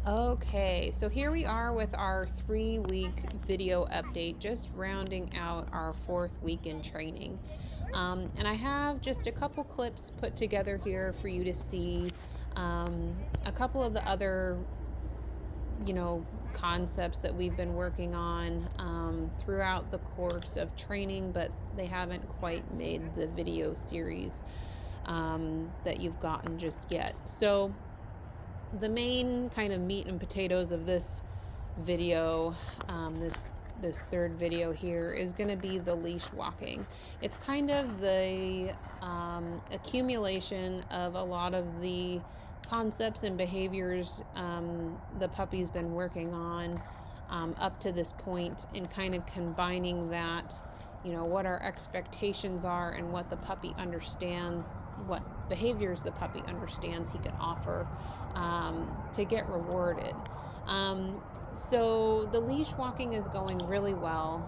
Okay, so here we are with our 3-week video update, just rounding out our 4th week in training. And I have just a couple clips put together here for you to see a couple of the other, concepts that we've been working on throughout the course of training, but they haven't quite made the video series that you've gotten just yet. So the main kind of meat and potatoes of this video, this third video here, is going to be the leash walking. It's kind of the accumulation of a lot of the concepts and behaviors the puppy's been working on up to this point, and kind of combining that, what our expectations are and what the puppy understands, what behaviors the puppy understands he can offer to get rewarded. So the leash walking is going really well.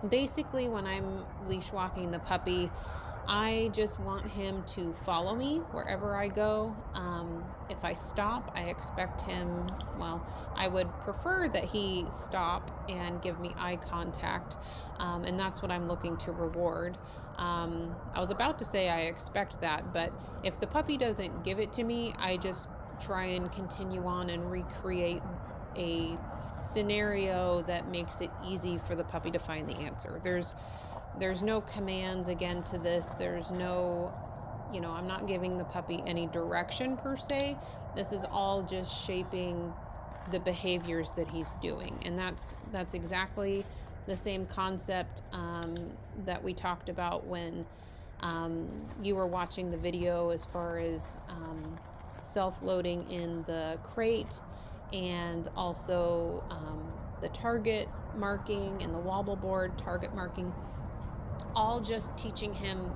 Basically, when I'm leash walking the puppy, I just want him to follow me wherever I go. If I stop, I expect him, well, I would prefer that he stop and give me eye contact, and that's what I'm looking to reward. I was about to say I expect that, but if the puppy doesn't give it to me, I just try and continue on and recreate a scenario that makes it easy for the puppy to find the answer. There's no commands again to this. There's no, I'm not giving the puppy any direction per se. This is all just shaping the behaviors that he's doing. And that's exactly the same concept that we talked about when you were watching the video, as far as self-loading in the crate, and also the target marking and the wobble board target marking, all just teaching him,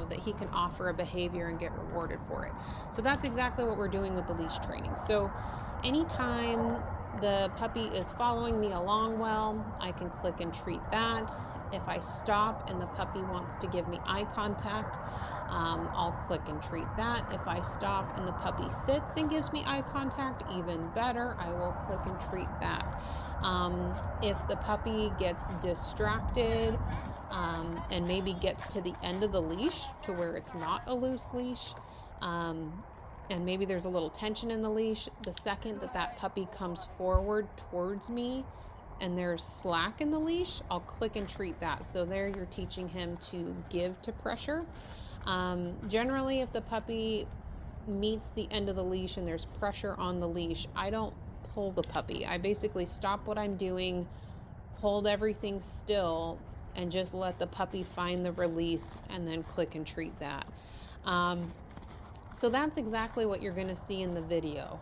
that he can offer a behavior and get rewarded for it. So that's exactly what we're doing with the leash training. So anytime the puppy is following me along well, I can click and treat that. If I stop and the puppy wants to give me eye contact, I'll click and treat that. If I stop and the puppy sits and gives me eye contact, even better, I will click and treat that. If the puppy gets distracted and maybe gets to the end of the leash to where it's not a loose leash, and maybe there's a little tension in the leash, the second that puppy comes forward towards me and there's slack in the leash, I'll click and treat that. So there you're teaching him to give to pressure. Generally, if the puppy meets the end of the leash and there's pressure on the leash, I don't pull the puppy. I basically stop what I'm doing, hold everything still, and just let the puppy find the release, and then click and treat that. So that's exactly what you're going to see in the video.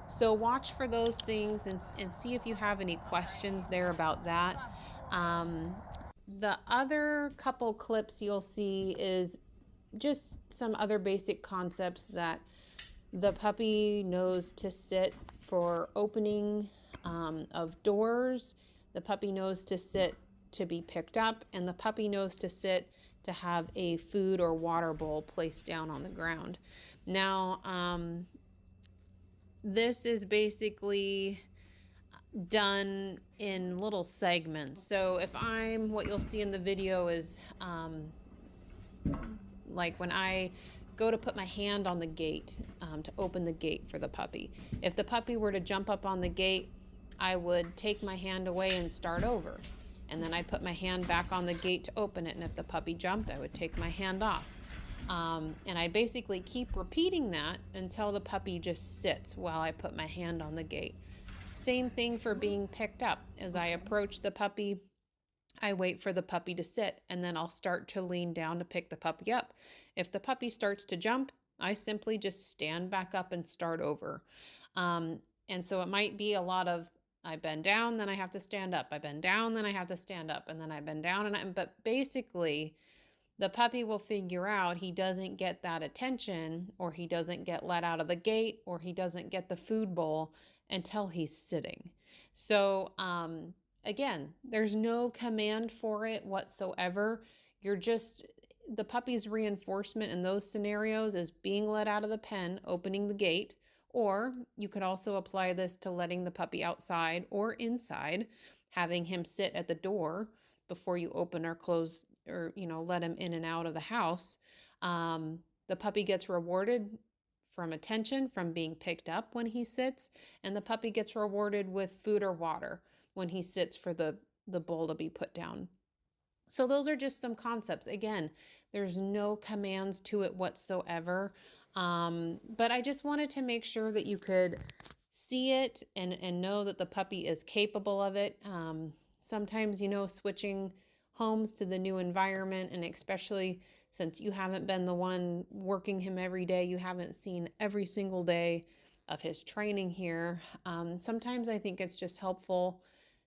So watch for those things and see if you have any questions there about that. The other couple clips you'll see is just some other basic concepts that the puppy knows to sit for opening of doors. The puppy knows to sit to be picked up, and the puppy knows to sit to have a food or water bowl placed down on the ground. Now, this is basically done in little segments. So if what you'll see in the video is like when I go to put my hand on the gate to open the gate for the puppy. If the puppy were to jump up on the gate, I would take my hand away and start over. And then I'd put my hand back on the gate to open it. And if the puppy jumped, I would take my hand off. And I basically keep repeating that until the puppy just sits while I put my hand on the gate. Same thing for being picked up. As I approach the puppy, I wait for the puppy to sit, and then I'll start to lean down to pick the puppy up. If the puppy starts to jump, I simply just stand back up and start over. And so it might be a lot of, I bend down, then I have to stand up. I bend down, then I have to stand up, and then I bend down. But basically, the puppy will figure out he doesn't get that attention, or he doesn't get let out of the gate, or he doesn't get the food bowl until he's sitting. So, again, there's no command for it whatsoever. The puppy's reinforcement in those scenarios is being let out of the pen, opening the gate, Or you could also apply this to letting the puppy outside or inside, having him sit at the door before you open or close or, let him in and out of the house. The puppy gets rewarded from attention, from being picked up when he sits, and the puppy gets rewarded with food or water when he sits for the bowl to be put down. So those are just some concepts. Again, there's no commands to it whatsoever. But I just wanted to make sure that you could see it and know that the puppy is capable of it. Sometimes, switching homes to the new environment, and especially since you haven't been the one working him every day, you haven't seen every single day of his training here. Sometimes I think it's just helpful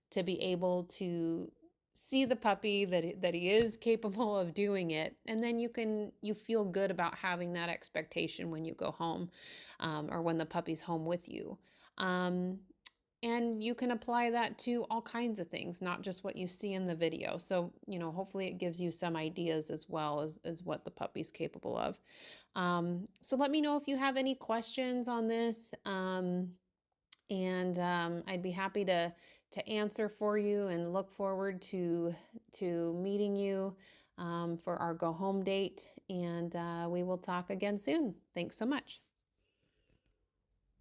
to be able to see the puppy that he is capable of doing it, and then you feel good about having that expectation when you go home, or when the puppy's home with you. um, and you can apply that to all kinds of things, not just what you see in the video. So hopefully it gives you some ideas as well as what the puppy's capable of. So let me know if you have any questions on this. And I'd be happy to answer for you, and look forward to meeting you for our go home date. And we will talk again soon. Thanks so much.